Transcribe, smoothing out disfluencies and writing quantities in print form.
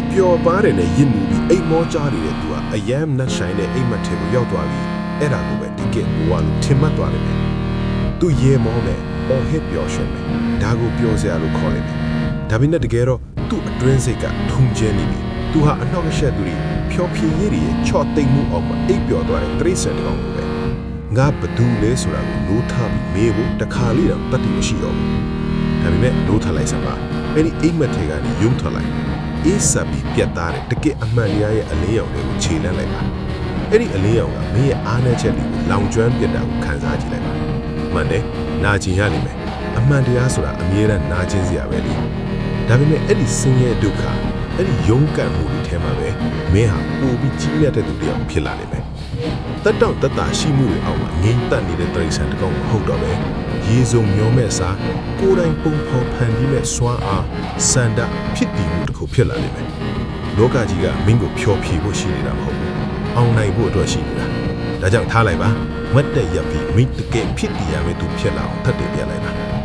အပျော်ပါးတယ်နဲ့ရစ်မှုပြီးအိမ်မောကြားနေတဲ့သူကအယမ်းနတ်ဆိုင်တဲ့အိမ်မက်ထဲကိုရောက်သွားပြီးအဲ့ဒါကိုပဲတကယ်ဘဝလို့ထင်မှတ်သွားတယ်သူရေမောမယ်အော်ဟစ်ပျော်ရွှင်မယ်ဒါကိုပြောစရာလို့ခေါ်လိုက်တယ်ဒါပေမဲ့တကယ်တော့သူ့အတွင်းစိတ်ကထုံကျဲနေပြီသူဟာအနှောက်အယှက်သူတွေဖြောဖြေရည်ရဲ့ချော့သိမ့်မှုအောက်မှာအိပ်ပျော်သွားတဲ့တရိတ်ဆန်တကောင်လိုပဲငါဘသူလဲဆိုတာကိုနိုးထားပြီးမေးဖို့တခါလေးတော့တတ်တည်မရှိတော့ဘူးဒါပေမဲ့နိုးထားလိုက်စမ်းပါအဲ့ဒီအိမ်မက်ထဲကနေယုံထွက်လိုက်အေးဆက်ပြီးပြတ်သားတဲ့တကယ်အမှန်တရားရဲ့အလင်းရောင်တွေကိုခြေလှမ်းလိုက်ပါအဲ့ဒီအလင်းရောင်ကမင်းရဲ့အားနည်းချက်တွေကိုလောင်ကျွမ်းပြတ်တာကိုခံစားကြည့်လိုက်ပါမှန်တယ်နာကျင်ရလိမ့်မယ်အမှန်တရားဆိုတာအမြဲတမ်းနာကျင်စရာပဲလေဒါပေမဲ့အဲ့ဒီဆင်းရဲဒုက္ခအဲ့ဒီယုံကံမှုတွေထဲမှာပဲမင်းဟာပိုပြီးကြီးမြတ်တဲ့သူတစ်ယောက်ဖြစ်လာလိမ့်မယ်တက်တောင့်တက်တာရှိမှုတွေအောက်မှာငြိမ်သက်နေတဲ့တိရစ္ဆာန်တစ်ကောင်မဟုတ်တော့ပဲရေစုံမျောမဲ့စားကိုယ်တိုင်ပုံဖော်ဖန်ပြီးမဲ့စွမ်းအားစန္ဒဖြစ်တည်မှုတစ်ခုဖြစ်လာလိမ့်မယ်လောကကြီးကမင်းကိုဖျော်ဖြေဖို့ရှိနေတာမဟုတ်ဘူးအောင်နိုင်ဖို့အတွက်ရှိနေတာဒါကြောင့်ထားလိုက်ပါမတ်တက်ရပ်ပြီးမိတကယ်ဖြစ်တည်ရမယ့်သူဖြစ်လာအောင်ထပ်တင်ပြလိုက်ပါ